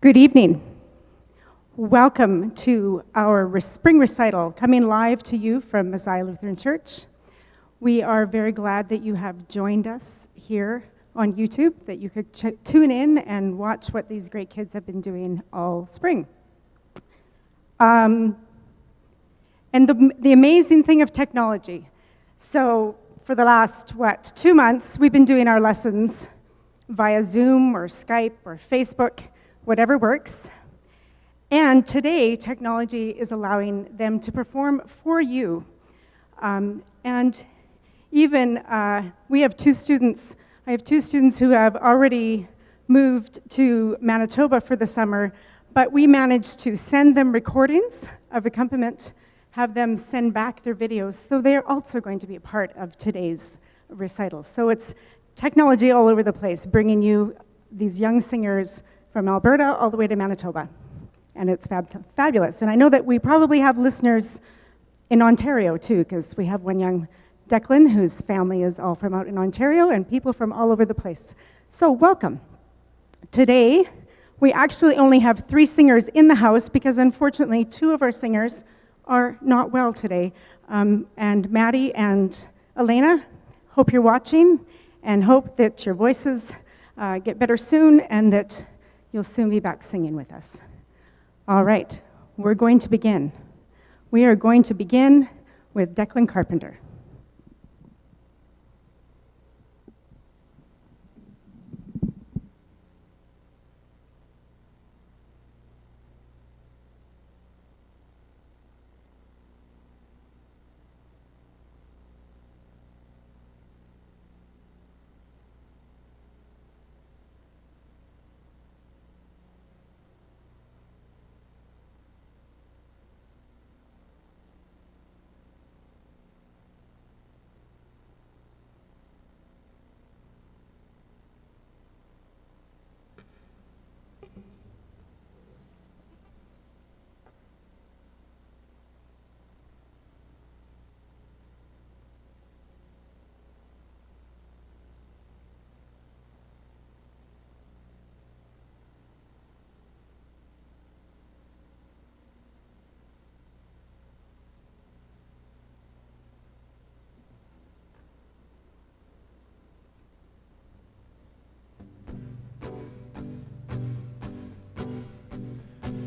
Good evening. Welcome to our spring recital, coming live to you from Messiah Lutheran Church. We are very glad that you have joined us here on YouTube, that you could tune in and watch what these great kids have been doing all spring. And the amazing thing of technology. So for the last, 2 months, we've been doing our lessons via Zoom or Skype or Facebook, whatever works. And today, technology is allowing them to perform for you. And even we have two students. I have two students who have already moved to Manitoba for the summer, but we managed to send them recordings of accompaniment, have them send back their videos, so they're also going to be a part of today's recital. So it's technology all over the place, bringing you these young singers from Alberta all the way to Manitoba. And it's fabulous. And I know that we probably have listeners in Ontario too, because we have one young Declan whose family is all from out in Ontario and people from all over the place. So welcome. Today, we actually only have 3 singers in the house because unfortunately 2 of our singers are not well today. And Maddie and Elena, hope you're watching and hope that your voices get better soon and that you'll soon be back singing with us. All right, we're going to begin. We are going to begin with Declan Carpenter.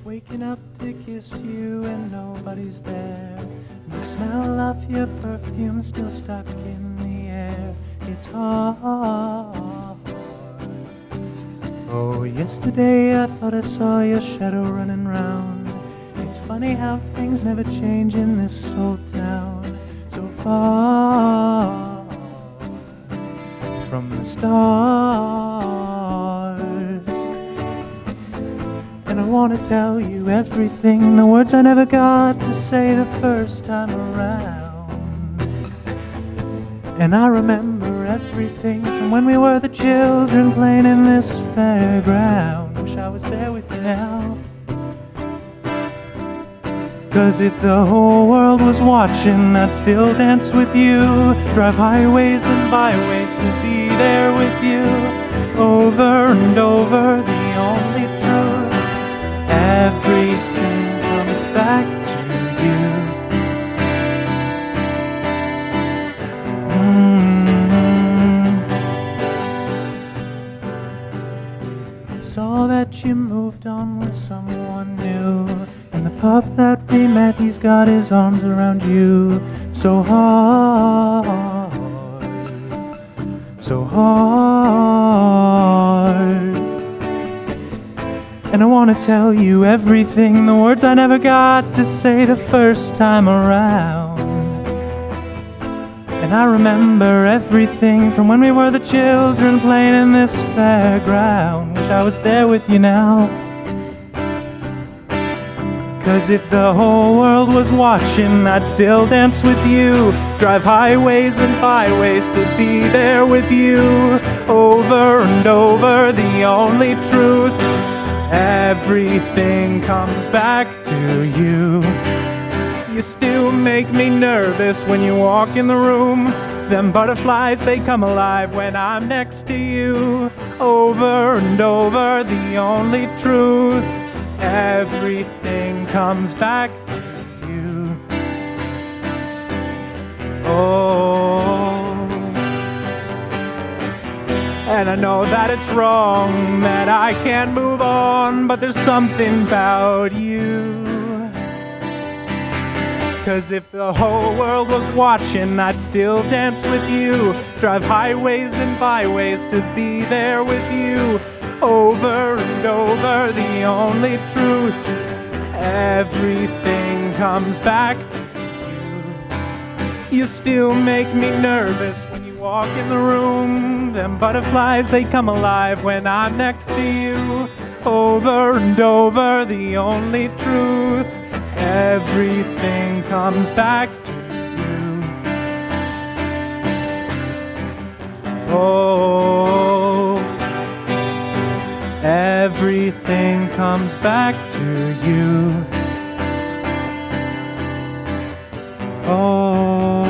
Waking up to kiss you and nobody's there. The smell of your perfume still stuck in the air. It's hard. Oh, yesterday I thought I saw your shadow running round. It's funny how things never change in this old town. So far from the stars. And I want to tell you everything, the words I never got to say the first time around. And I remember everything from when we were the children playing in this fairground. Wish I was there with you now. 'Cause if the whole world was watching, I'd still dance with you. Drive highways and byways to be there with you. Over and over, the only truth. Everything comes back to you. Saw that you moved on with someone new. And the pup that we met, he's got his arms around you. So hard, so hard. And I want to tell you everything, the words I never got to say the first time around. And I remember everything from when we were the children playing in this fairground. Wish I was there with you now. 'Cause if the whole world was watching, I'd still dance with you. Drive highways and byways to be there with you. Over and over, the only truth. Everything comes back to you. You still make me nervous when you walk in the room. Them butterflies, they come alive when I'm next to you. Over and over, the only truth. Everything comes back to you. Oh. And I know that it's wrong, that I can't move on, but there's something about you. 'Cause if the whole world was watching, I'd still dance with you. Drive highways and byways to be there with you. Over and over, the only truth. Everything comes back to you. You still make me nervous when you walk in the room. Them butterflies, they come alive when I'm next to you. Over and over, the only truth. Everything comes back to you. Oh, everything comes back to you. Oh,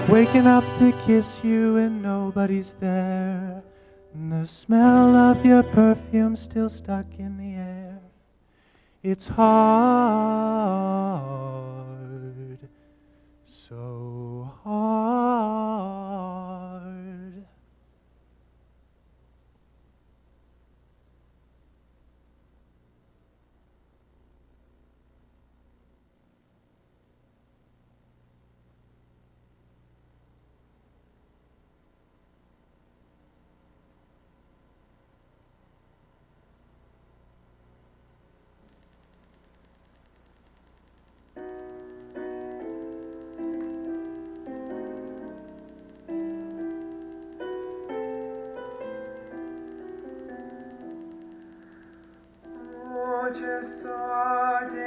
waking up to kiss you and nobody's there. And the smell of your perfume still stuck in the air. It's hard, so hard. Cessate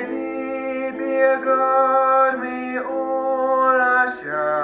di piegarmi, o lasciate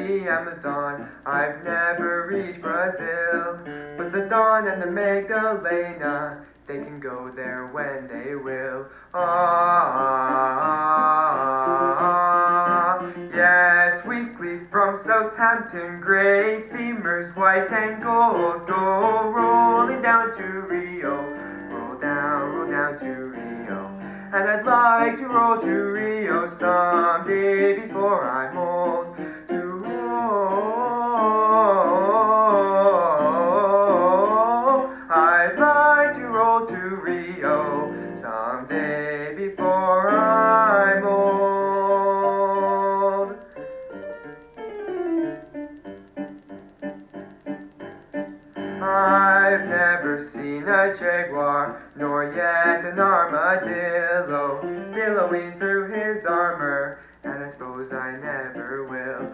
the Amazon. I've never reached Brazil, but the Dawn and the Magdalena, they can go there when they will. Ah, yes, weekly from Southampton, great steamers, white and gold, go rolling down to Rio. Roll down to Rio. And I'd like to roll to Rio someday before I'm old. To roll, I'd like to roll to Rio someday before I'm old. I've never seen a jaguar, nor yet an armadillo, billowing through his armor, and I suppose I never will.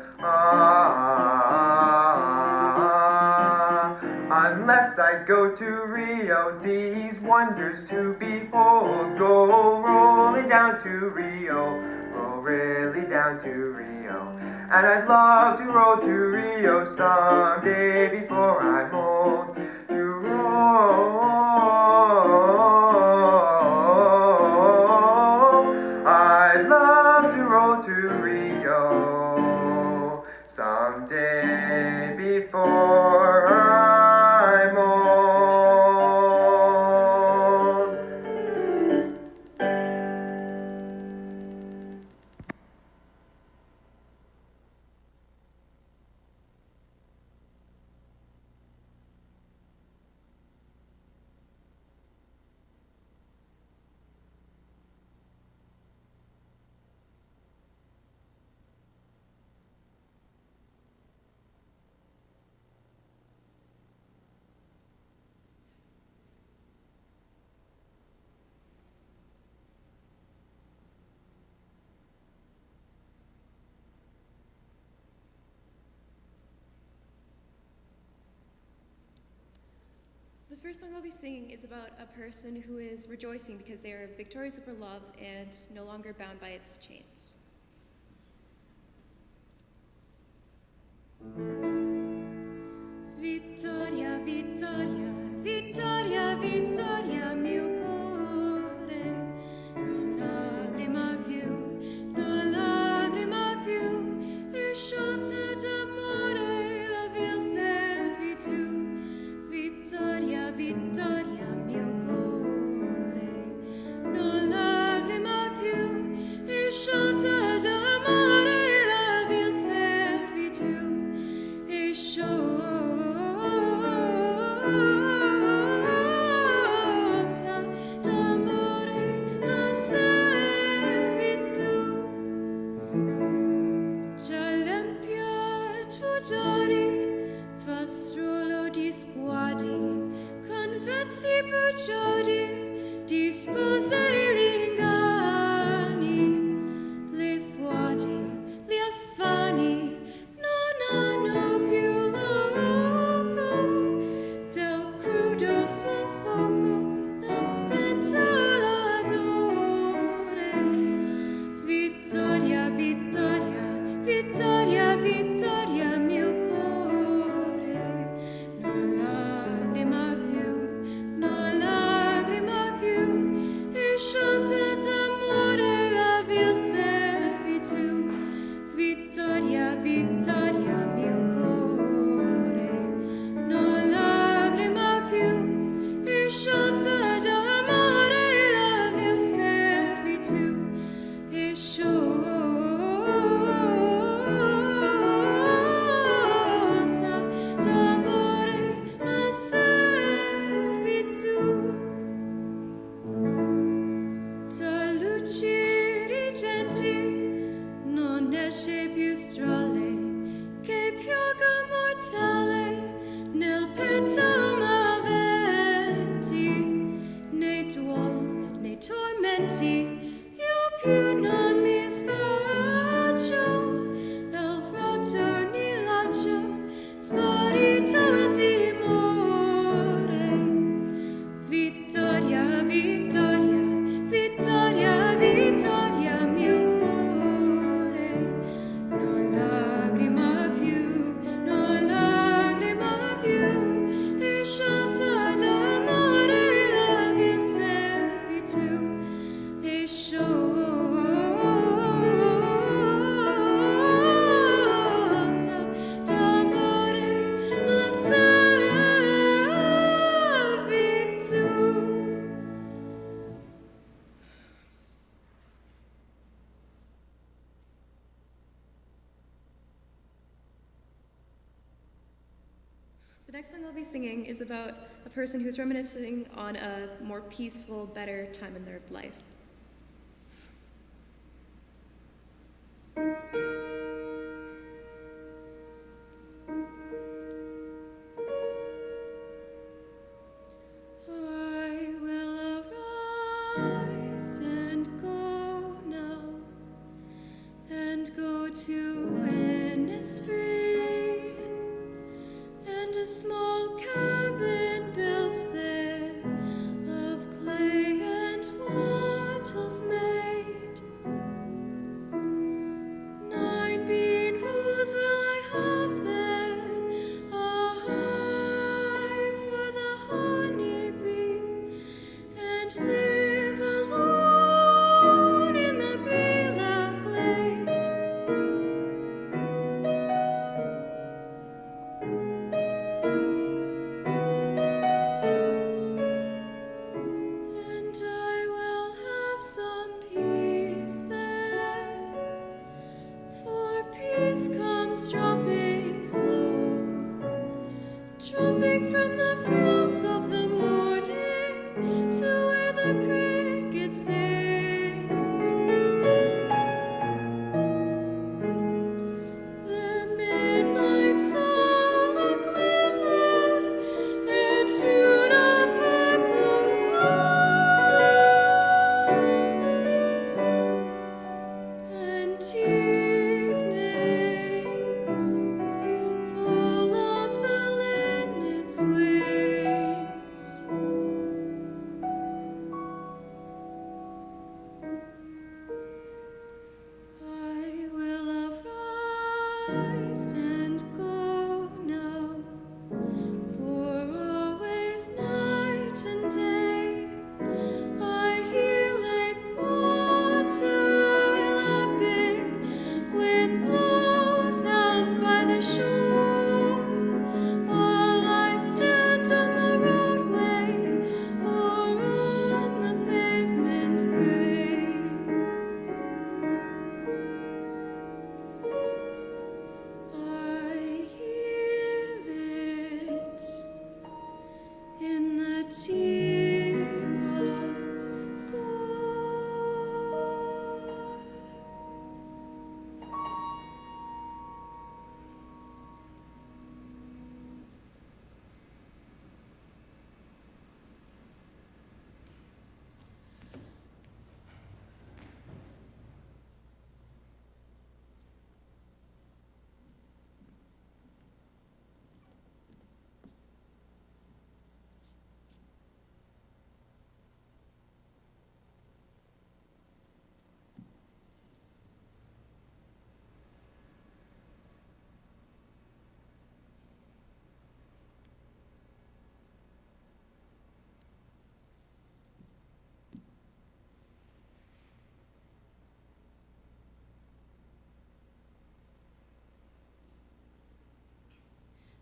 Unless I go to Rio, these wonders to behold, go rolling down to Rio, roll really down to Rio. And I'd love to roll to Rio someday before I'm old. To roll, I'd love to roll to Rio someday before I'm old. The first song I'll be singing is about a person who is rejoicing because they are victorious over love and no longer bound by its chains. Vittoria, Vittoria, Vittoria, Vittoria, mio cuore, non lacrima più, e sciolse d'amore la vil servitù. Vittoria, Vittoria, mio cuore, non lacrima più, e sciolse d'amore la vil servitù, e sciolta d'amore la servitù. Già l'empia tu doni, fastrolo di sguardi, convezzi bugiardi, di spose gli inganni, le fuori, gli affanni, non hanno più loco del crudo suo fuoco, la spenta l'adore. Vittoria, Vittoria, Vittoria, Vittoria, mio cuore, non lacrima più, e sciolse d'amore la vil servitù. Vittoria, Vittoria, mio cuore, non lacrima più, next song I'll be singing is about a person who's reminiscing on a more peaceful, better time in their life. I will arise and go now, and go to Innisfree, and a small cabin built there of clay and wattles made. 9 bean rows will I have there, a hive for the honeybee, and live alone in the bee-loud glade. And I will have some peace there, for peace comes dropping slow, dropping from the frills of the morning to where the cricket sings. The midnight sun a glimmer, and noon a purple glow, and evenings full of the linnet's wings. I will arise and go now, for always night and day I hear Lake water lapping with low sounds by the shore, while I stand on the roadway or on the pavement gray. I hear it in the teapot's gourd.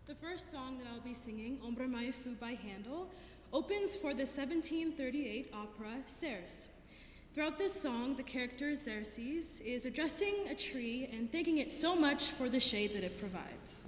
The first song that I'll be singing, Ombre Mai Fu by Handel, opens for the 1738 opera Cerce. Throughout this song, the character Xerxes is addressing a tree and thanking it so much for the shade that it provides.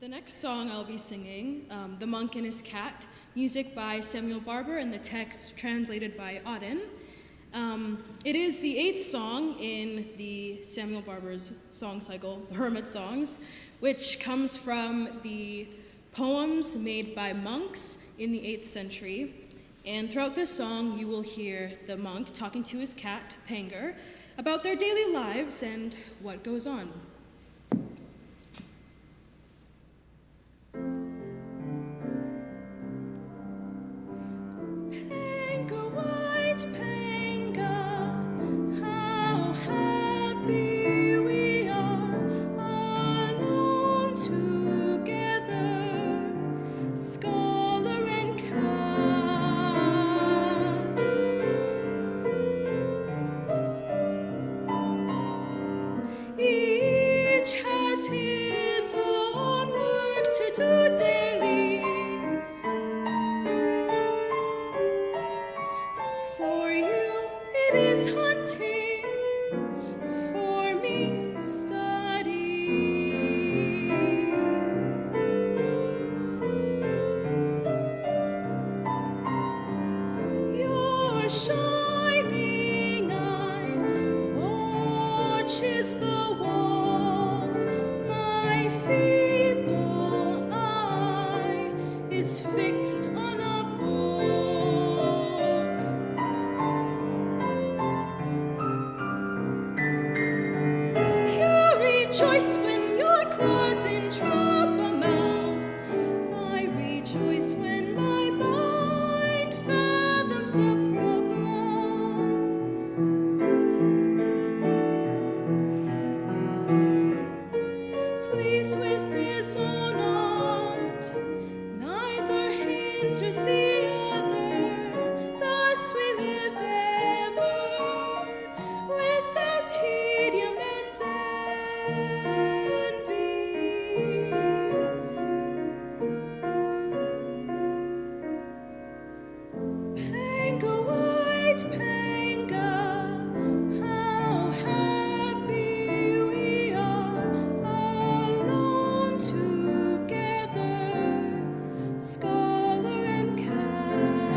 The next song I'll be singing, The Monk and His Cat, music by Samuel Barber and the text translated by Auden. It is the 8th song in the Samuel Barber's song cycle, the Hermit Songs, which comes from the poems made by monks in the 8th century. And throughout this song, you will hear the monk talking to his cat, Panger, about their daily lives and what goes on. Panga, white Panga, how happy we are, alone together, scholar and cat. Each has his own work to do daily. For you it is hunting, for me study. Your shining eye watches the wall, my feeble eye is fixed on a book. You rejoice when your claws entrap a mouse. I rejoice when my mind fathoms a problem. Pleased with his own art, neither hinders the other. Thus we live ever, without tedium and envy. Panga, white Panga, how happy we are, alone together, scholar and cat.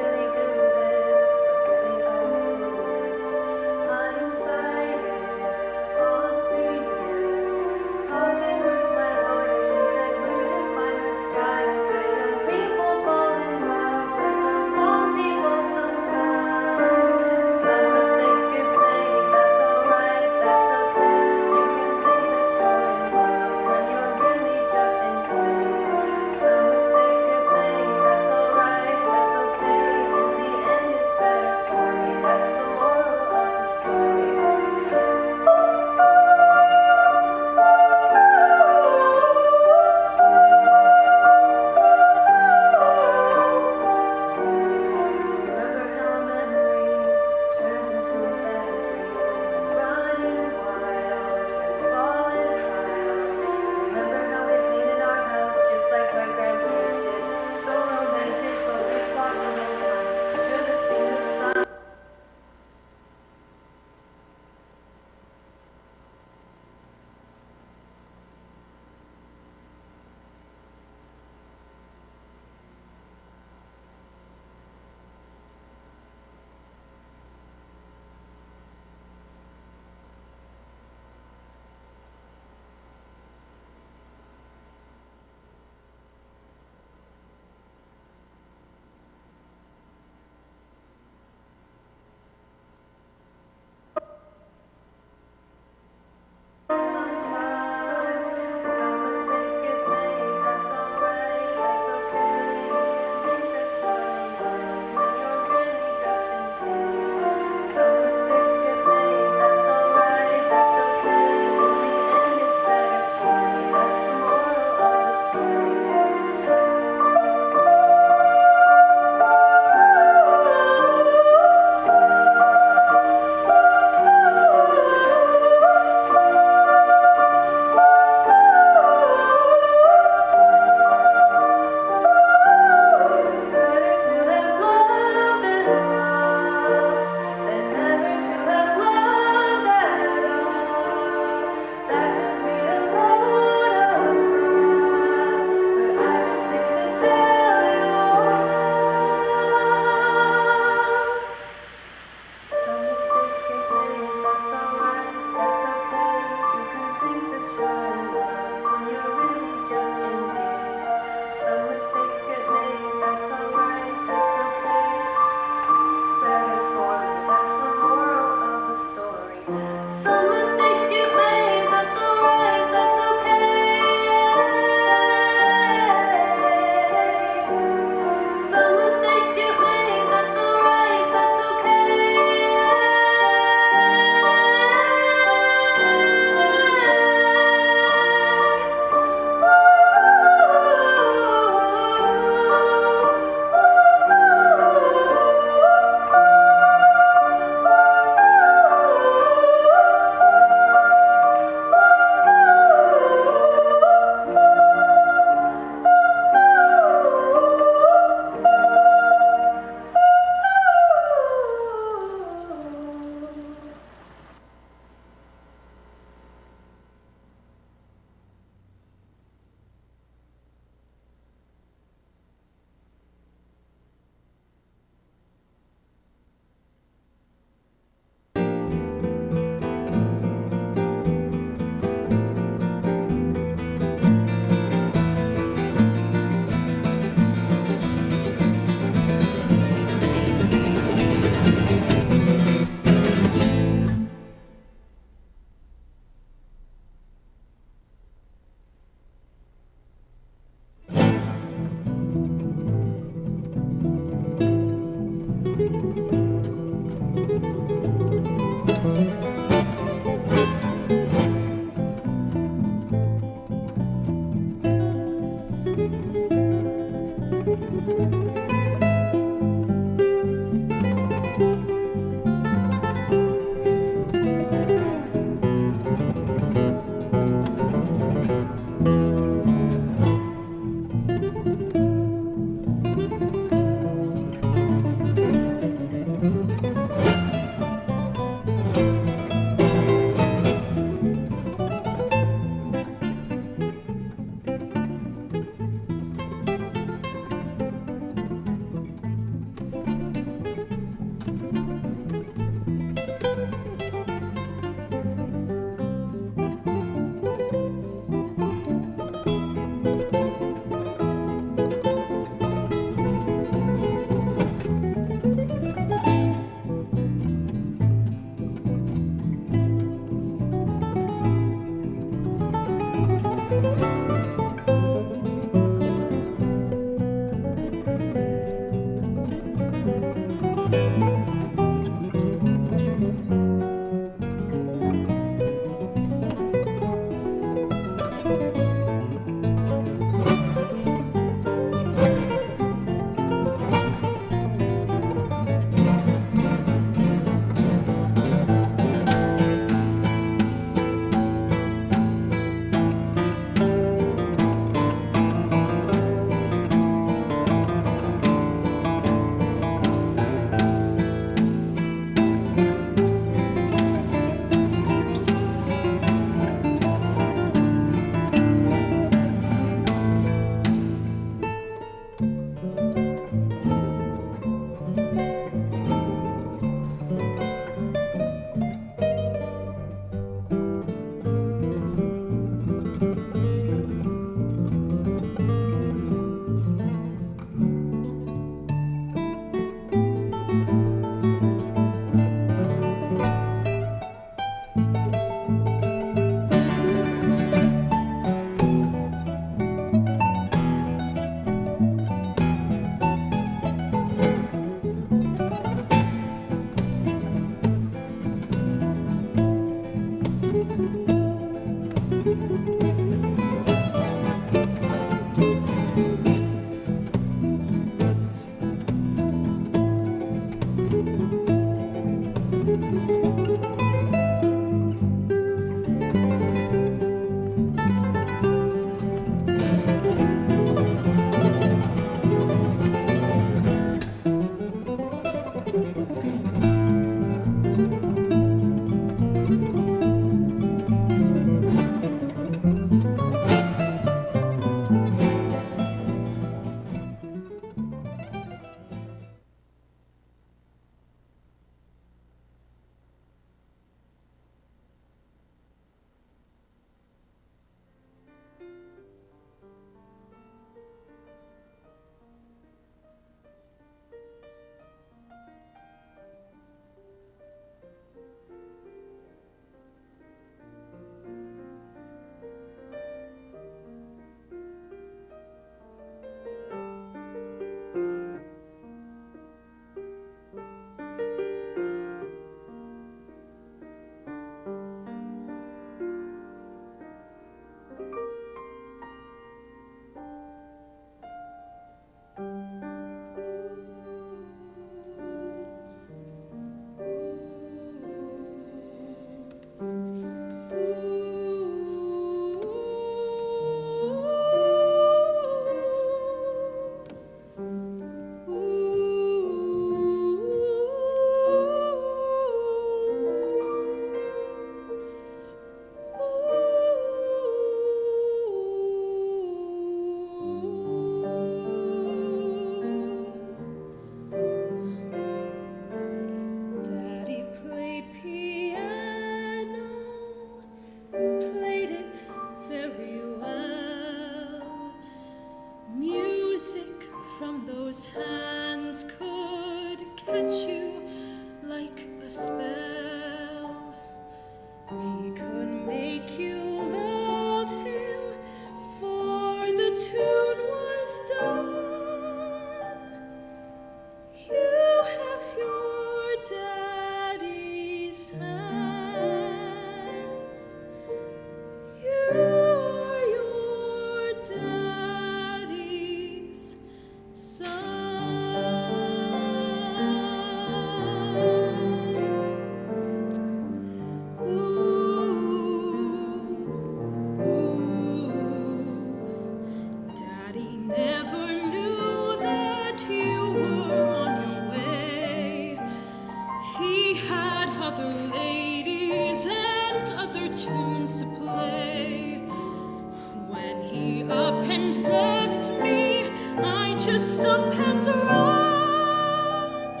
to stop and run.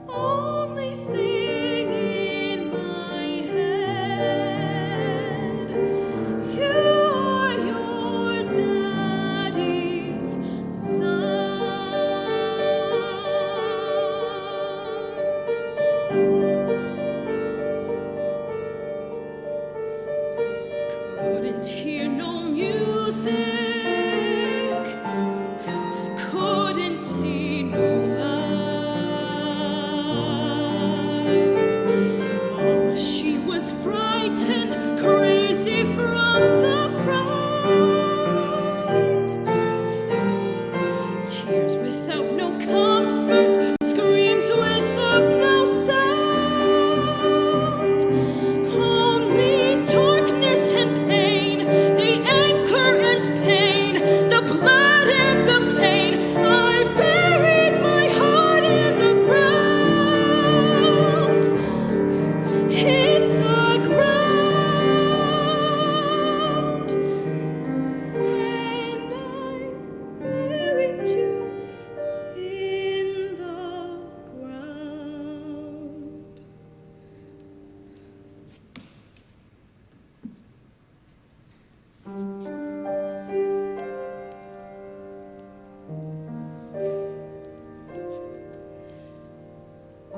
Only thing in my head, you're your daddy's son. Couldn't hear no music, couldn't see no light. Mama, she was frightened, crazy from the fright. Tears without no comfort, screams without no sound. Only darkness and pain, the anchor and pain, the blood and the pain. I buried my heart in the ground, in the ground. When I buried you in the ground.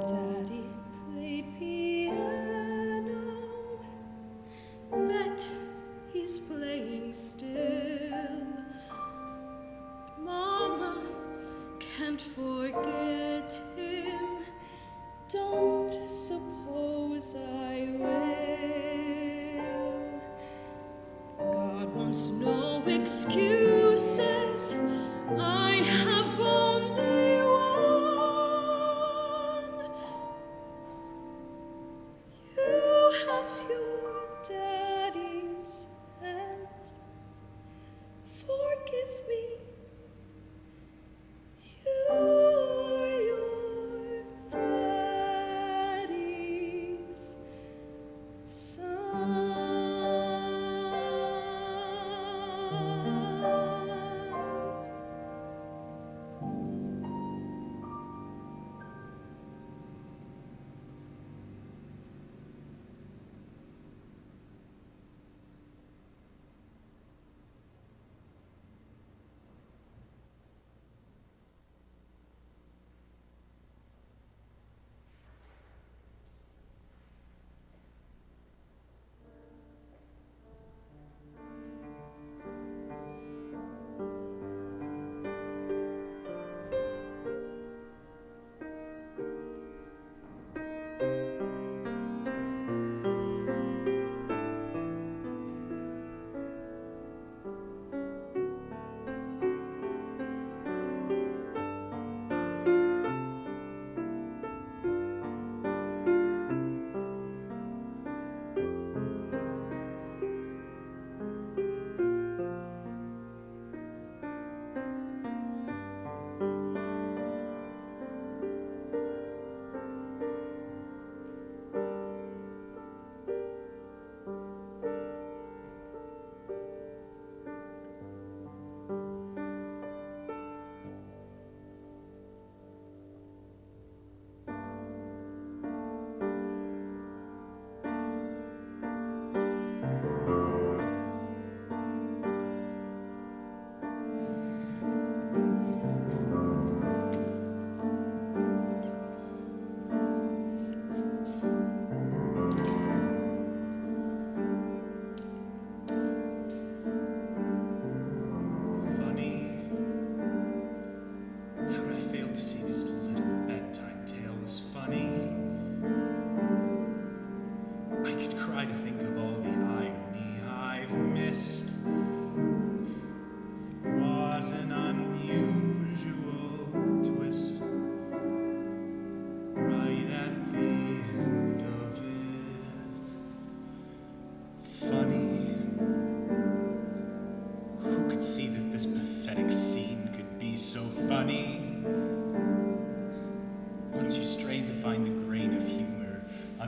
Daddy played piano, but he's playing still. Mama can't forget him. Don't suppose I will. God wants no excuses. I have only one. You have your daddy's hands. Forgive me. You're your daddy's son.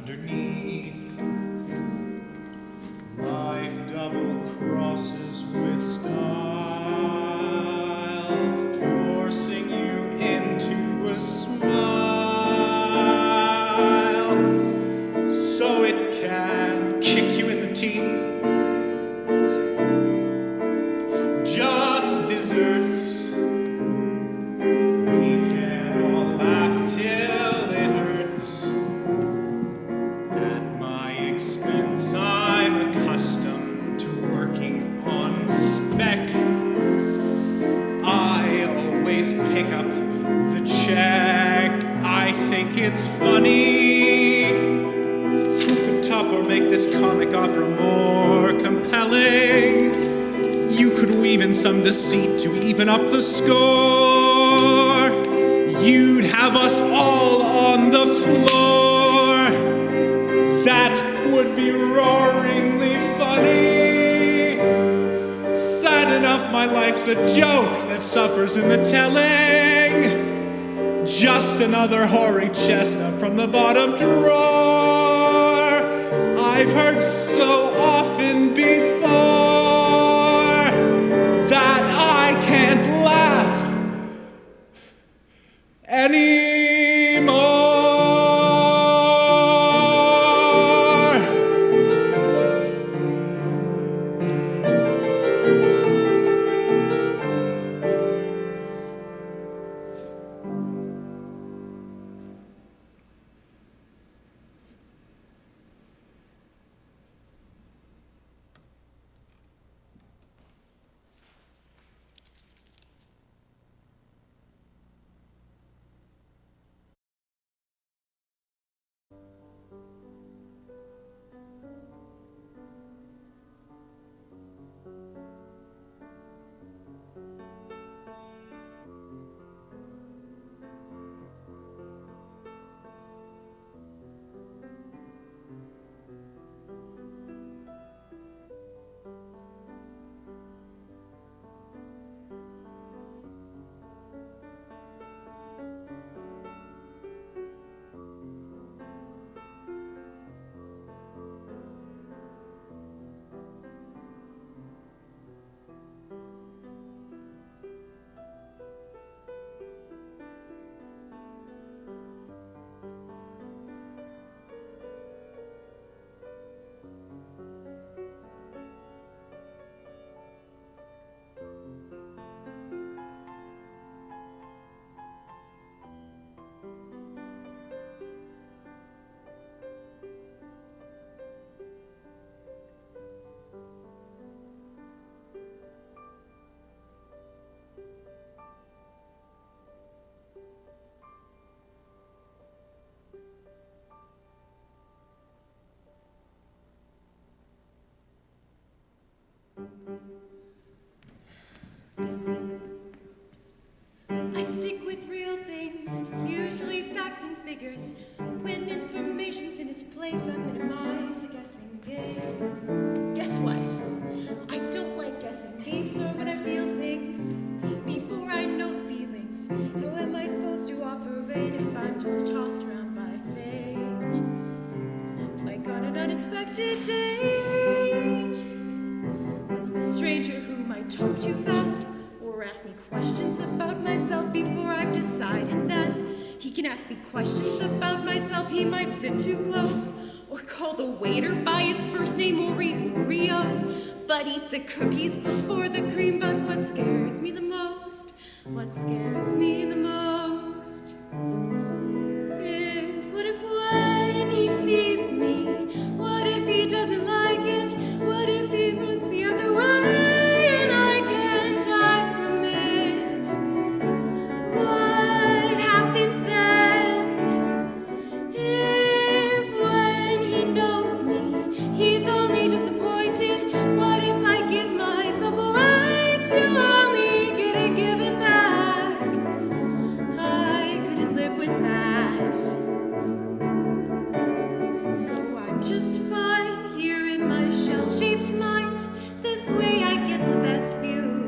underneath. Life double crosses with style, force pick up the check. I think it's funny. Who could top or make this comic opera more compelling? You could weave in some deceit to even up the score. You'd have us all on the floor. That would be roaringly funny. Sad enough, my life's a joke that suffers in the telling. Just another hoary chestnut from the bottom drawer. I've heard so often before that I can't laugh anymore. I stick with real things, usually facts and figures. When information's in its place, I minimize the guessing game. Guess what? I don't like guessing games or when I feel things before I know the feelings. How am I supposed to operate if I'm just tossed around by fate? Like on an unexpected date, the stranger who might talk too fast or ask me questions about myself before I've decided that he can ask me questions about myself. He might sit too close or call the waiter by his first name or eat Oreos, but eat the cookies before the cream. But what scares me the most, what scares me the most is what if when he sees me, what if he doesn't like it, what if he runs the other way and I can't hide from it? What happens then if when he knows me he's only disappointed? What if I give myself away to only get it given back? I couldn't live with that. So I'm just fine here in my shell-shaped mind. This way I get the best view,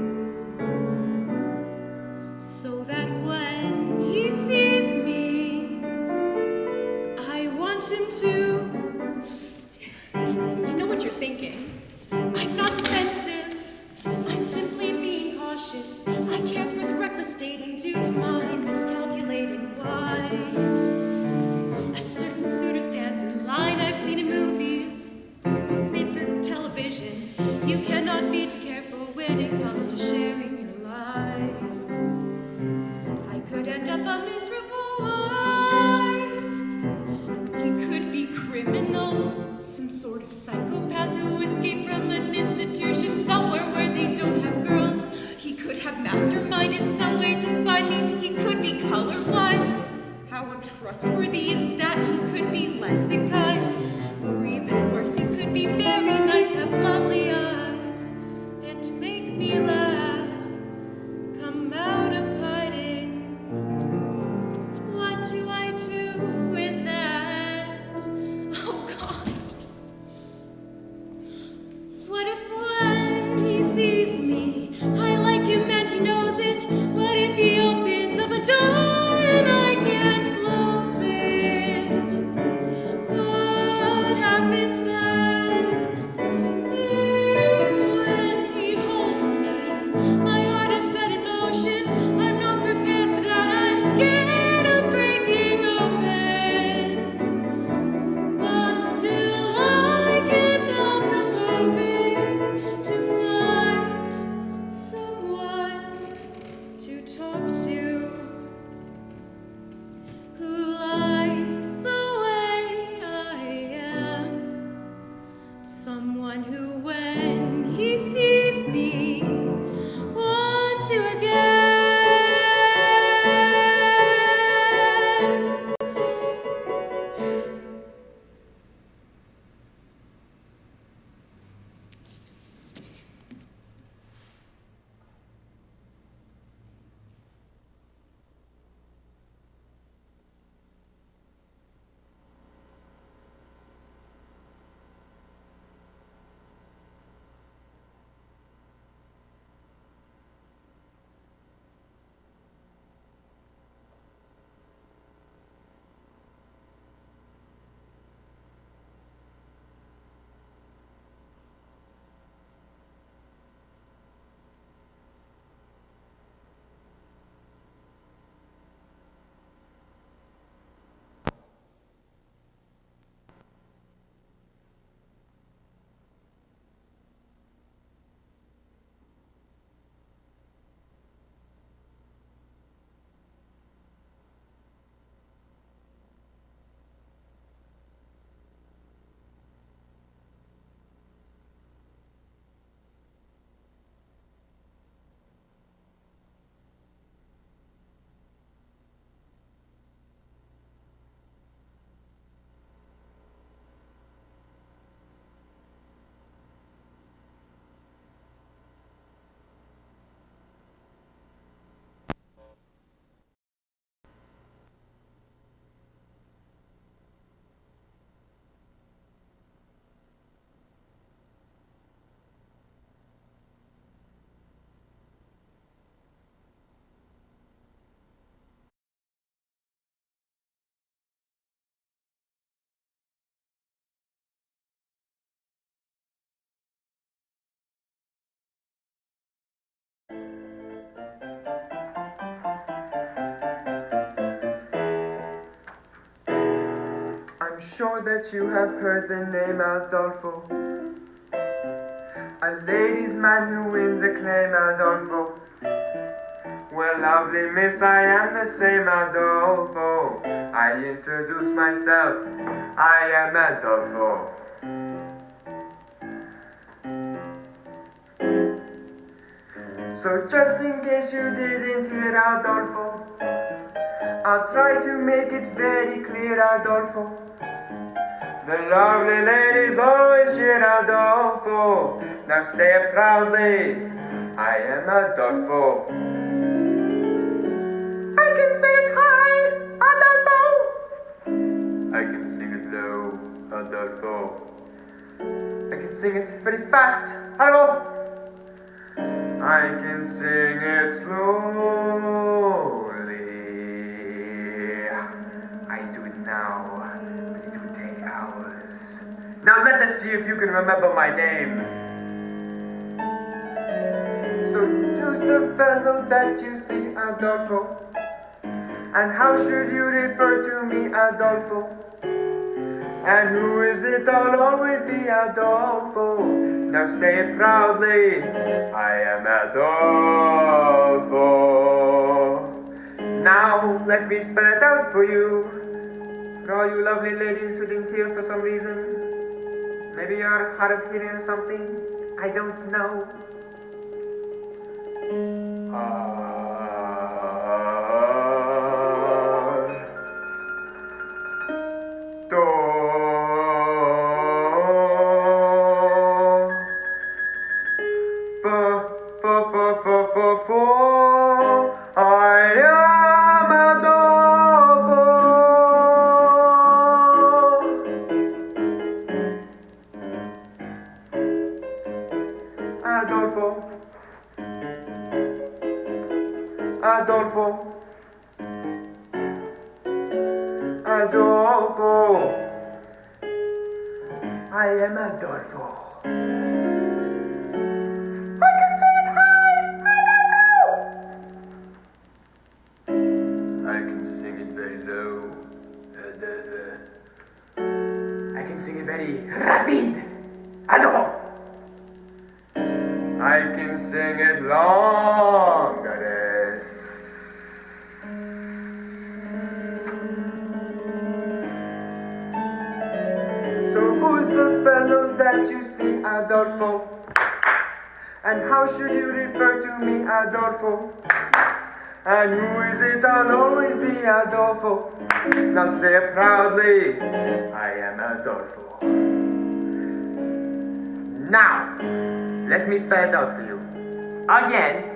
so that when he sees me, I want him to. I know what you're thinking. I'm not defensive. I'm simply being cautious. I can't risk reckless dating due to my miscalculating why. A certain suitor stands in line I've seen in movies, most made for television. You cannot be too careful when it comes to sharing your life. I could end up a miserable wife. He could be criminal, some sort of psychopath who escaped from an institution somewhere where they don't have girls. He could have masterminded some way to find me. He how untrustworthy is that he could be less than kind. Or even worse, he could be very nice, have lovely eyes, and make me laugh. Come out of hiding. What do I do with that? Oh God. What if when he sees me, I like him and he knows it? What if he opens up a door and I can't close it? What happens then? If when he holds me, my heart is set in motion, I'm not prepared for that, I'm scared of breaking open. But still I can't help from hoping to find someone to talk to who likes the way I am. Someone who, when he sees me, wants you again. I'm sure that you have heard the name Adolfo, a ladies' man who wins acclaim, Adolfo. Well, lovely miss, I am the same Adolfo. I introduce myself, I am Adolfo. So just in case you didn't hear, Adolfo, I'll try to make it very clear, Adolfo. The lovely ladies always cheer, Adolfo. Now say it proudly, I am Adolfo. I can sing it high, Adolfo. I can sing it low, Adolfo. I can sing it very fast, Adolfo. I can sing it slowly. I do it now, but it would take hours. Now let us see if you can remember my name. So who's the fellow that you see, Adolfo? And how should you refer to me, Adolfo? And who is it? I'll always be Adolfo. Now say it proudly, I am Adolfo. Now let me spell it out for you. For all you lovely ladies who didn't hear for some reason. Maybe you're hard of hearing or something. I don't know. Adolfo. Adolfo. I am Adolfo. I can sing it high. I can sing it very low. I can sing it very rapid. Adolfo. I can sing it long. So who's the fellow that you see, Adolfo? And how should you refer to me, Adolfo? And who is it? I'll always be Adolfo. Now say it proudly, I am Adolfo. Now, let me spell it out for you. Again.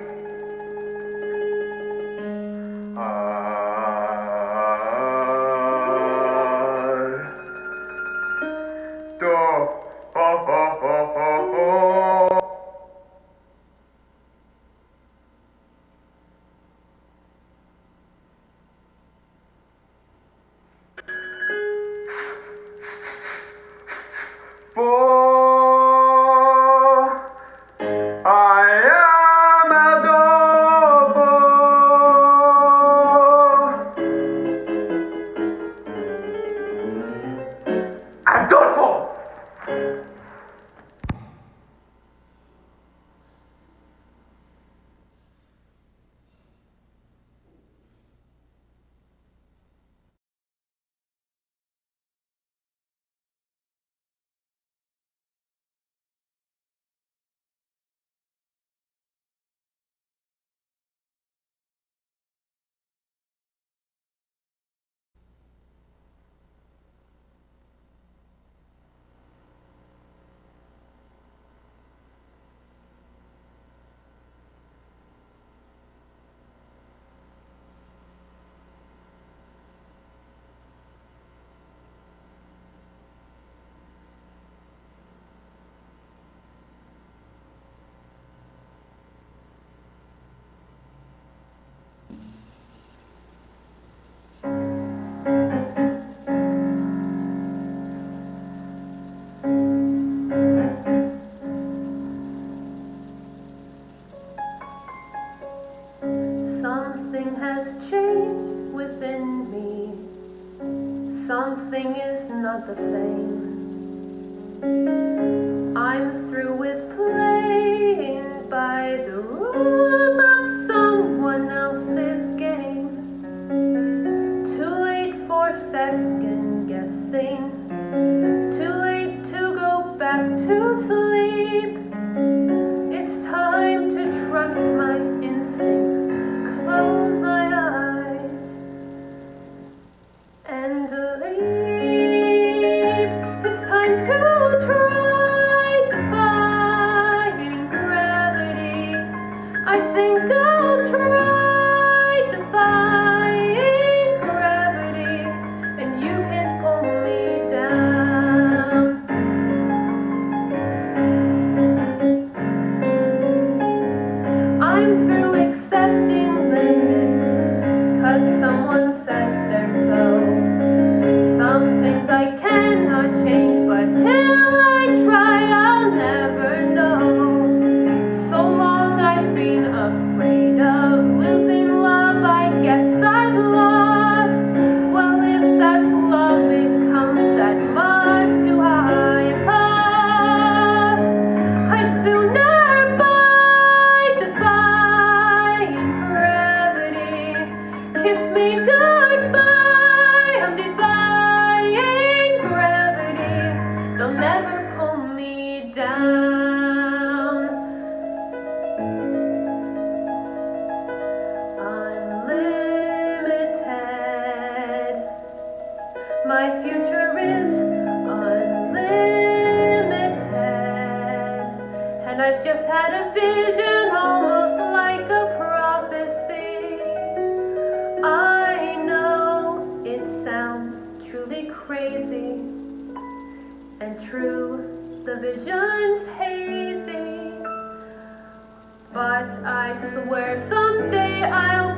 Something has changed within me. Something is not the same. I'm through with playing by the rules of someone else's game. Too late for second guessing. Too late to go back to sleep. It's time to trust my instincts. Close my eyes and leave. It's time to try defying gravity. I think I'll try defying gravity, and you can pull me down. I'm through accepting limits, 'cause someone says they're so. Some things I cannot change, but till I try, I'll never know. So long I've been afraid of losing love, I guess I've lost. Well, if that's love, it comes at much too high a cost. I'd sooner buy defying gravity. Kiss me goodbye, I'm defying gravity. They'll never pull me down. Unlimited. My future is unlimited. And I've just had a vision, almost like a prophecy. I know it sounds truly crazy, and true, the vision's hazy. But I swear someday I'll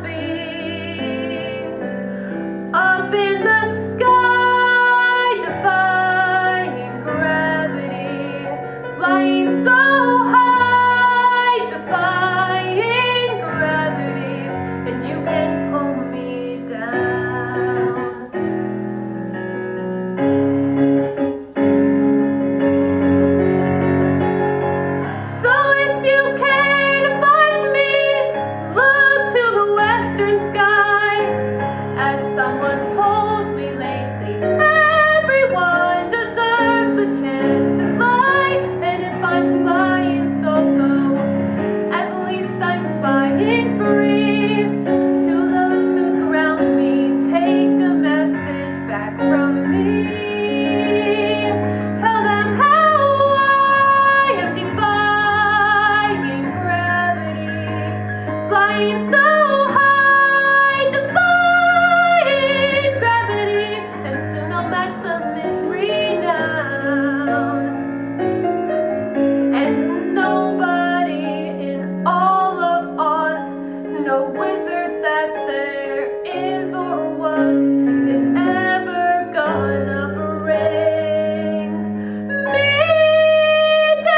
you can pull me down. So if you care to find me, look to the western sky. As someone told me lately, everyone deserves the chance to fly. And if I'm flying solo, at least I'm flying free. To those who ground me, take a message back from me. Tell them how I am defying gravity, flying so high, defying gravity, and soon I'll match them in renown. And nobody in all of Oz, no wizard that there is or was, is ever gonna bring me down.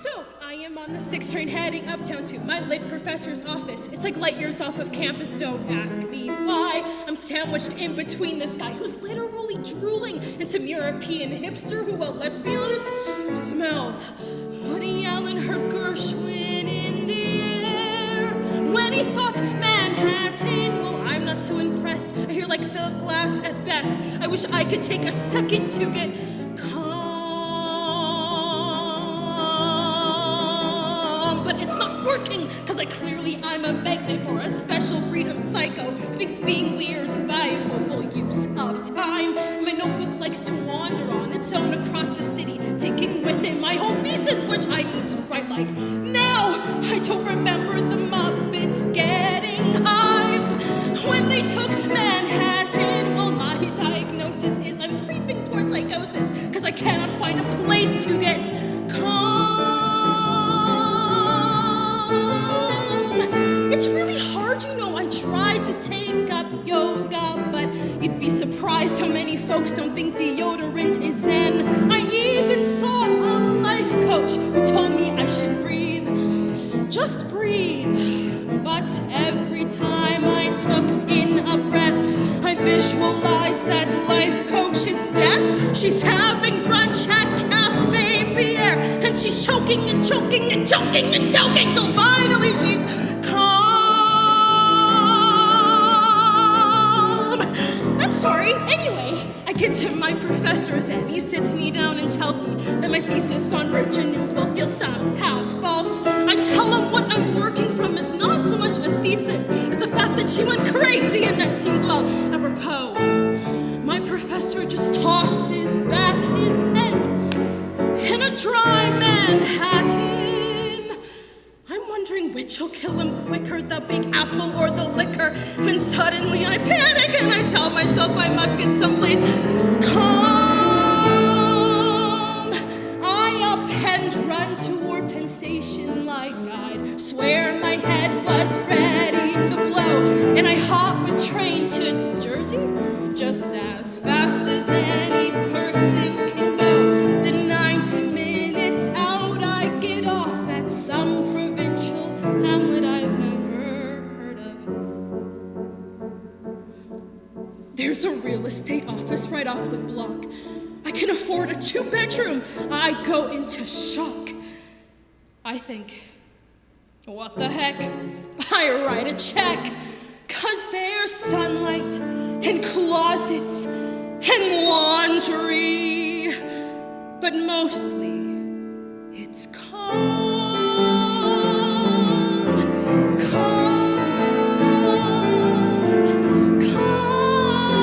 So, I am on the 6 train heading uptown to my lit professor's office. It's like light years off of campus, don't ask me why. I'm sandwiched in between this guy who's literally drooling and some European hipster who, well, let's be honest, smells. Woody Allen heard Gershwin in the air when he thought Manhattan. Well, I'm not so impressed. I hear like Phil Glass at best. I wish I could take a second to get but it's not working, cause I'm a magnet for a special breed of psycho who thinks being weird's valuable use of time. My notebook likes to wander on its own across the city, taking with it my whole thesis, which I need to write like now. I don't remember the Muppets getting hives when they took Manhattan. Well, my diagnosis is I'm creeping towards psychosis, cause I cannot find a place to get calm. It's really hard, you know. I tried to take up yoga, but you'd be surprised how many folks don't think deodorant is zen. I even saw a life coach who told me I should breathe, just breathe. But every time I took in a breath, I visualized that life coach's death. She's having brunch at Cafe Pierre, and she's choking and choking and choking and choking till finally she's I'm sorry. Anyway, I get to my professor's and he sits me down and tells me that my thesis on Virginia will feel somehow false. I tell him what I'm working from is not so much a thesis as the fact that she went crazy, and that seems, well, apropos. My professor just tosses back his head in a dry Manhattan. I'm wondering which will kill him quicker, the Big Apple or the liquor, when suddenly I panic and I tell myself I must get someplace calm. I up and run toward Penn Station like I'd swear my head was ready to blow, and I hop a train to Jersey just as fast as any person can go. Then 90 minutes out I get off at some provincial hamlet I've never heard of. There's a real estate office right off the block. I can afford a 2-bedroom. I go into shock. I think, what the heck? I write a check, 'cause there's sunlight and closets and laundry, but mostly it's calm, calm, calm,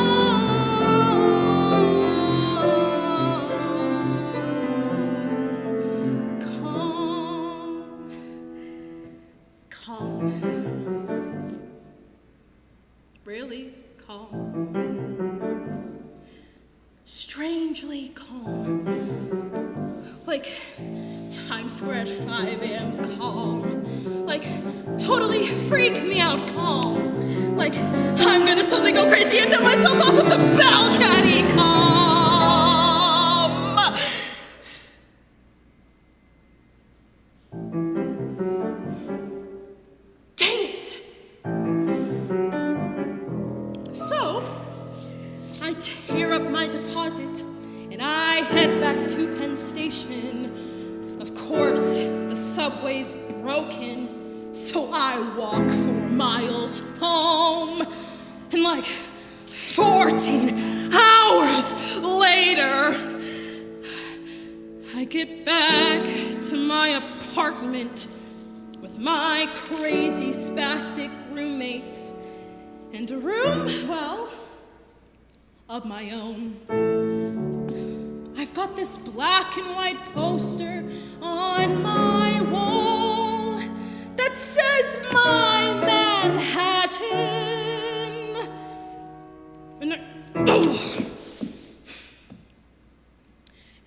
calm. Really calm. Strangely calm. Like Times Square at 5 a.m. calm. Like totally freak me out calm. Like I'm gonna suddenly go crazy and dump myself off at the balcony calm. Dang it! So, I tear up my deposit and I head back to Penn Station. Of course, the subway's broken, so I walk 4 miles home. And like 14 hours later, I get back to my apartment with my crazy spastic roommates and a room, well, of my own. I've got this black and white poster on my wall that says my Manhattan.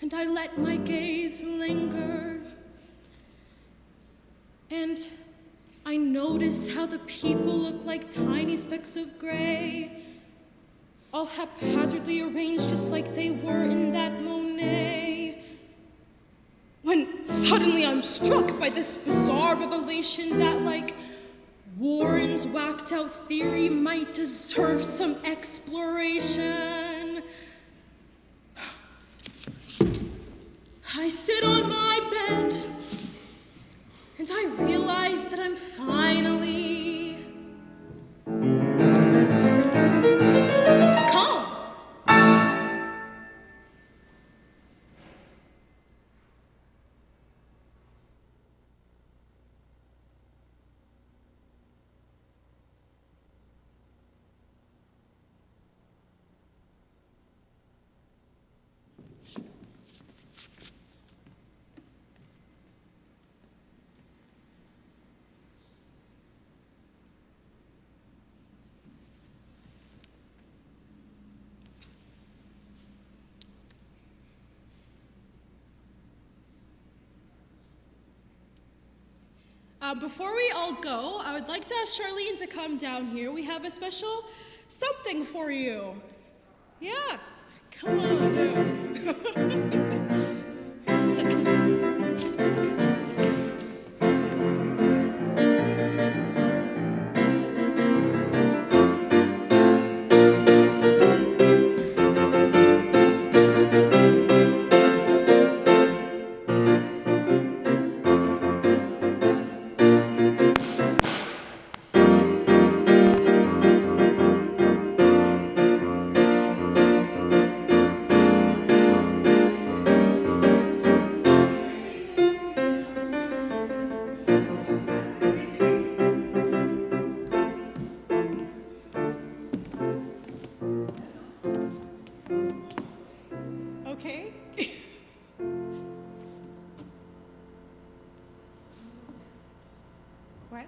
And I let my gaze linger. And I notice how the people look like tiny specks of gray, all haphazardly arranged just like they were in that Monet. When suddenly I'm struck by this bizarre revelation that, like, Warren's whacked out theory might deserve some exploration. I sit on my bed and I realize that I'm finally calm. Before we all go, I would like to ask Charlene to come down here. We have a special something for you. Yeah, come on down. Okay. What?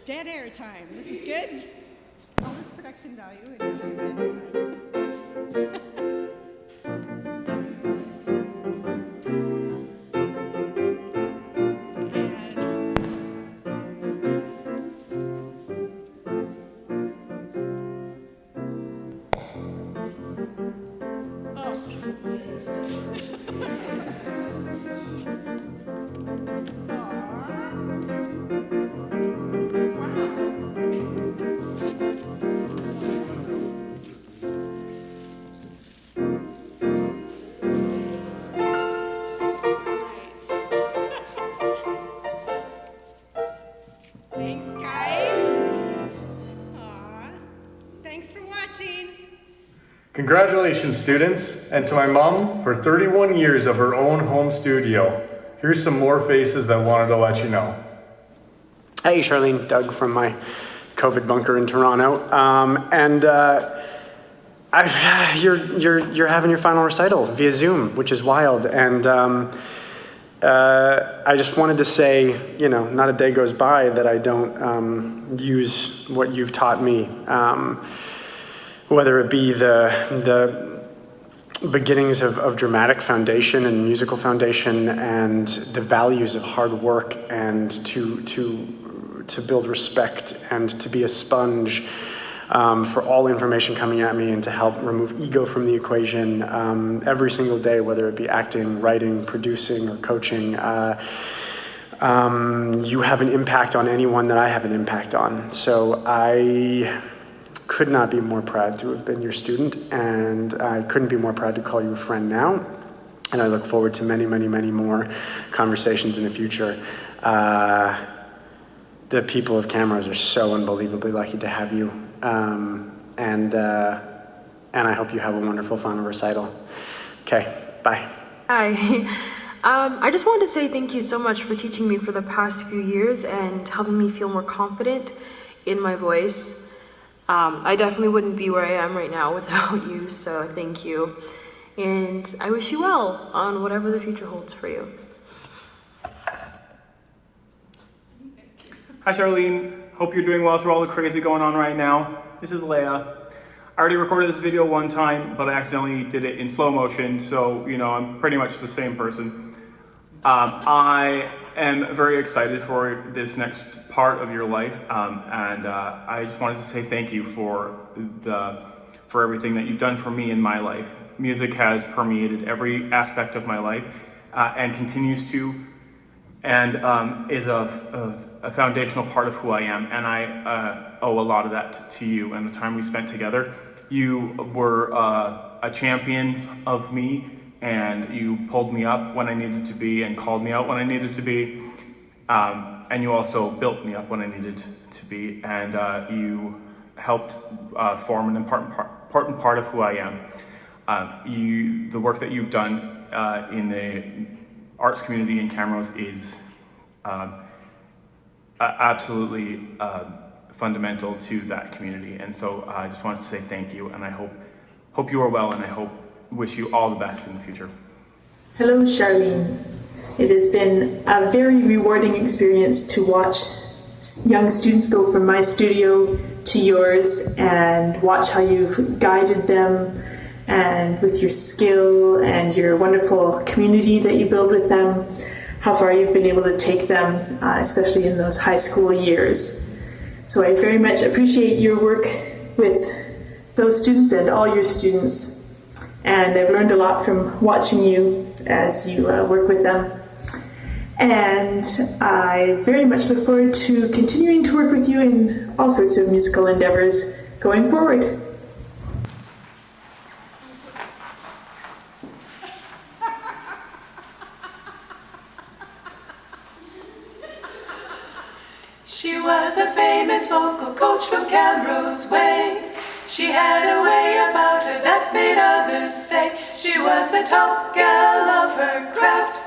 Dead air time. This is good. All this production value and now we have dead air time. Congratulations, students, and to my mom for 31 years of her own home studio. Here's some more faces that wanted to let you know. Hey, Charlene, Doug from my COVID bunker in Toronto, you're having your final recital via Zoom, which is wild, and I just wanted to say, not a day goes by that I don't use what you've taught me, whether it be the beginnings of dramatic foundation and musical foundation, and the values of hard work, and to build respect, and to be a sponge for all information coming at me, and to help remove ego from the equation every single day, whether it be acting, writing, producing, or coaching. You have an impact on anyone that I have an impact on. So I could not be more proud to have been your student, and I couldn't be more proud to call you a friend now. And I look forward to many, many, many more conversations in the future. The people of Camrose are so unbelievably lucky to have you. And I hope you have a wonderful final recital. Okay, bye. Hi. I just wanted to say thank you so much for teaching me for the past few years and helping me feel more confident in my voice. I definitely wouldn't be where I am right now without you, so thank you. And I wish you well on whatever the future holds for you. Hi, Charlene. Hope you're doing well through all the crazy going on right now. This is Leia. I already recorded this video one time, but I accidentally did it in slow motion, so, I'm pretty much the same person. I am very excited for this next part of your life, and I just wanted to say thank you for everything that you've done for me in my life. Music has permeated every aspect of my life, and continues to, and is a foundational part of who I am, and I owe a lot of that to you and the time we spent together. You were a champion of me, and you pulled me up when I needed to be and called me out when I needed to be, and you also built me up when I needed to be, and you helped form an important part of who I am. The work that you've done in the arts community in Camrose is absolutely fundamental to that community, and so I just wanted to say thank you, and I hope you are well, and I wish you all the best in the future. Hello, Charlene. It has been a very rewarding experience to watch young students go from my studio to yours, and watch how you've guided them, and with your skill and your wonderful community that you build with them, how far you've been able to take them, especially in those high school years. So I very much appreciate your work with those students and all your students. And I've learned a lot from watching you as you work with them. And I very much look forward to continuing to work with you in all sorts of musical endeavors going forward. She was a famous vocal coach from Camrose way. She had a way about her that made others say she was the top gal of her craft.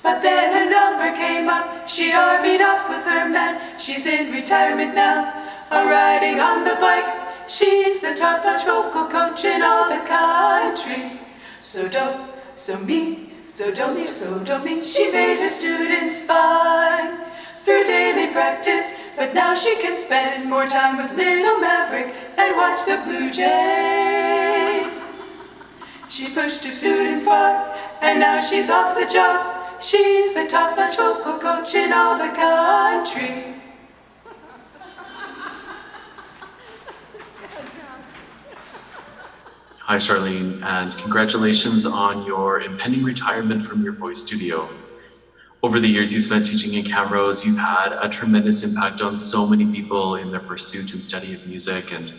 But then her number came up, she RV'd off with her man. She's in retirement now, riding on the bike. She's the top-notch vocal coach in all the country. So don't me, she made her students fine through daily practice, but now she can spend more time with little Maverick and watch the Blue Jays. She's pushed her students far, and now she's off the job. She's the top-notch vocal coach in all the country. Hi, Charlene, and congratulations on your impending retirement from your voice studio. Over the years you spent teaching in Camrose, you've had a tremendous impact on so many people in their pursuit and study of music, and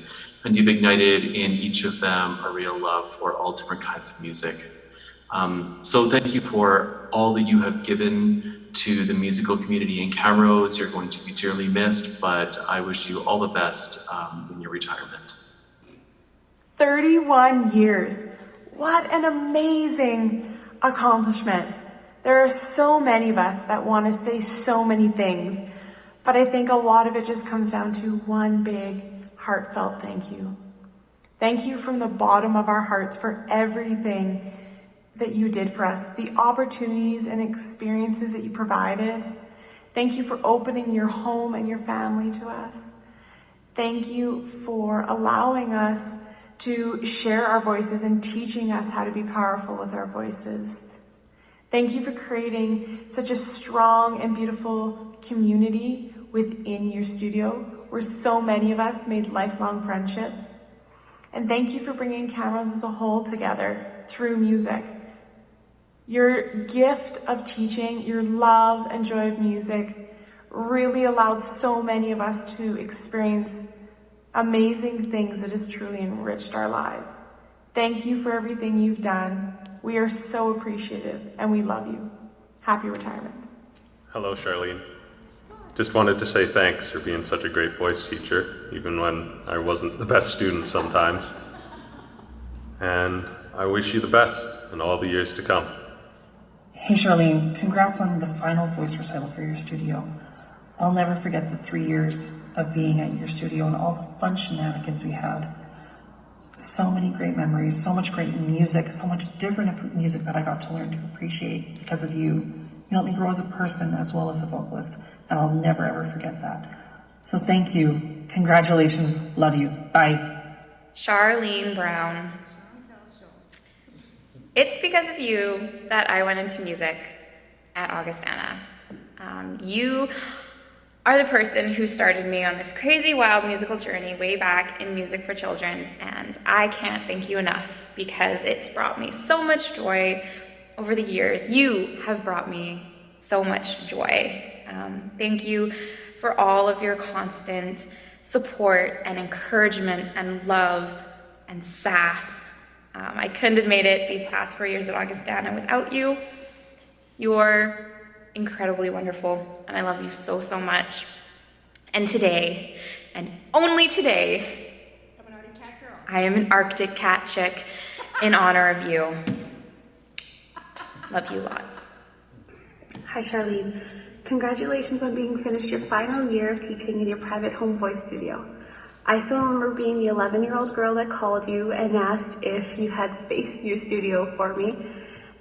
you've ignited in each of them a real love for all different kinds of music. So thank you for all that you have given to the musical community in Camrose. You're going to be dearly missed, but I wish you all the best in your retirement. 31 years. What an amazing accomplishment. There are so many of us that want to say so many things, but I think a lot of it just comes down to one big, heartfelt thank you. Thank you from the bottom of our hearts for everything that you did for us, the opportunities and experiences that you provided. Thank you for opening your home and your family to us. Thank you for allowing us to share our voices and teaching us how to be powerful with our voices. Thank you for creating such a strong and beautiful community within your studio, where so many of us made lifelong friendships. And thank you for bringing Camrose as a whole together through music. Your gift of teaching, your love and joy of music really allowed so many of us to experience amazing things that has truly enriched our lives. Thank you for everything you've done. We are so appreciative and we love you. Happy retirement. Hello, Charlene. Just wanted to say thanks for being such a great voice teacher, even when I wasn't the best student sometimes. And I wish you the best in all the years to come. Hey Charlene, congrats on the final voice recital for your studio. I'll never forget the 3 years of being at your studio and all the fun shenanigans we had. So many great memories, so much great music, so much different music that I got to learn to appreciate because of you. You helped me grow as a person as well as a vocalist, and I'll never ever forget that. So thank you, congratulations, love you, bye. Charlene Brown. It's because of you that I went into music at Augustana. You are the person who started me on this crazy, wild musical journey way back in Music for Children, and I can't thank you enough because it's brought me so much joy over the years. You have brought me so much joy. Thank you for all of your constant support and encouragement and love and sass. I couldn't have made it these past 4 years at Augustana without you. You're incredibly wonderful, and I love you so, so much. And today, and only today, I am an Arctic cat chick in honor of you. Love you lots. Hi Charlene, congratulations on being finished your final year of teaching in your private home voice studio. I still remember being the 11-year-old girl that called you and asked if you had space in your studio for me.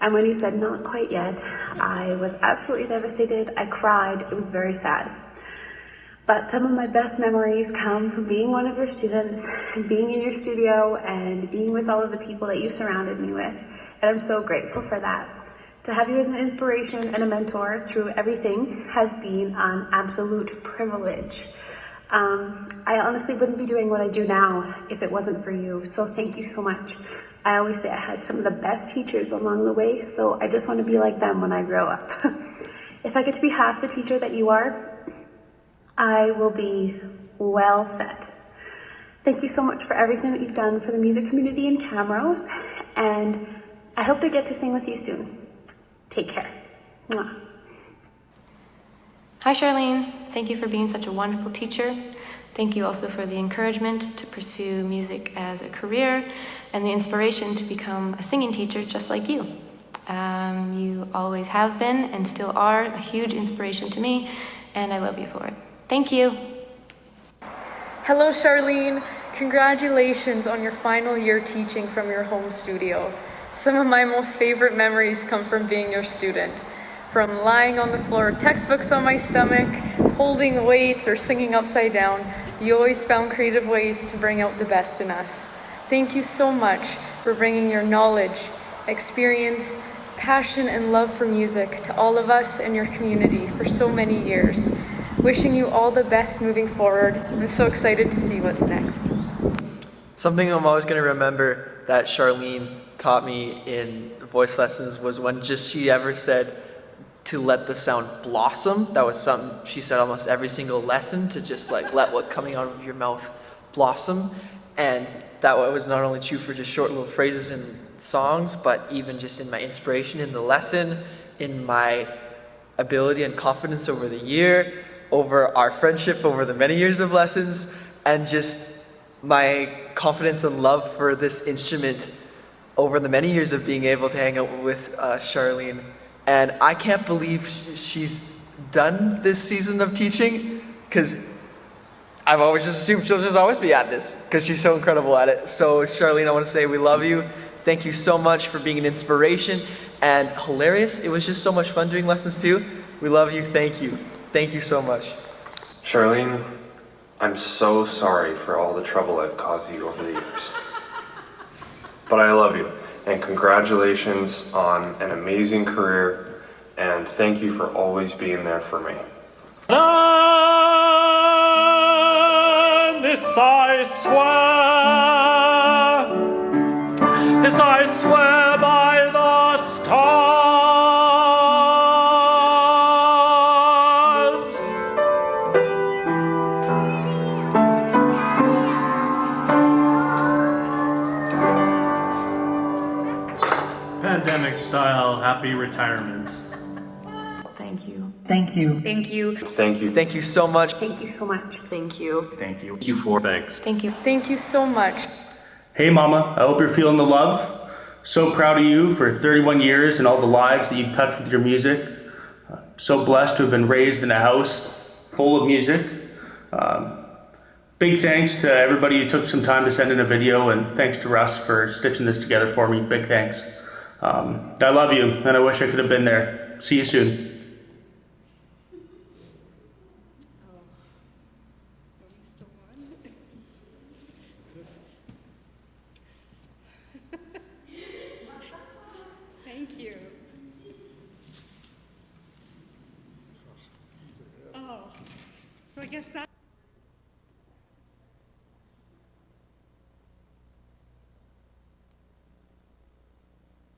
And when you said not quite yet, I was absolutely devastated. I cried. It was very sad. But some of my best memories come from being one of your students and being in your studio and being with all of the people that you surrounded me with. And I'm so grateful for that. To have you as an inspiration and a mentor through everything has been an absolute privilege. I honestly wouldn't be doing what I do now if it wasn't for you, so thank you so much. I always say I had some of the best teachers along the way, so I just want to be like them when I grow up. If I get to be half the teacher that you are, I will be well set. Thank you so much for everything that you've done for the music community in Camrose, and I hope to get to sing with you soon. Take care. Mwah. Hi Charlene, thank you for being such a wonderful teacher. Thank you also for the encouragement to pursue music as a career and the inspiration to become a singing teacher just like you. You always have been and still are a huge inspiration to me, and I love you for it. Thank you. Hello Charlene, congratulations on your final year teaching from your home studio. Some of my most favorite memories come from being your student. From lying on the floor, textbooks on my stomach, holding weights, or singing upside down, you always found creative ways to bring out the best in us. Thank you so much for bringing your knowledge, experience, passion, and love for music to all of us in your community for so many years. Wishing you all the best moving forward. I'm so excited to see what's next. Something I'm always going to remember that Charlene taught me in voice lessons was when she ever said, to let the sound blossom. That was something she said almost every single lesson, to just like let what coming out of your mouth blossom. And that was not only true for just short little phrases in songs, but even just in my inspiration in the lesson, in my ability and confidence over the year, over our friendship over the many years of lessons, and just my confidence and love for this instrument over the many years of being able to hang out with Charlene. And I can't believe she's done this season of teaching, because I've always just assumed she'll just always be at this, because she's so incredible at it. So Charlene, I want to say we love you. Thank you so much for being an inspiration and hilarious. It was just so much fun doing lessons too. We love you. Thank you. Thank you so much. Charlene, I'm so sorry for all the trouble I've caused you over the years. But I love you, and congratulations on an amazing career, and thank you for always being there for me. And this I swear by the stars. Pandemic style happy retirement. Thank you. Thank you. Thank you. Thank you. Thank you so much. Thank you so much. Thank you. Thank you. Thank you for thanks. Thank you. Thank you so much. Hey Mama, I hope you're feeling the love. So proud of you for 31 years and all the lives that you've touched with your music. So blessed to have been raised in a house full of music. Big thanks to everybody who took some time to send in a video, and thanks to Russ for stitching this together for me. Big thanks. I love you, and I wish I could have been there. See you soon. Thank you. Oh, so I guess that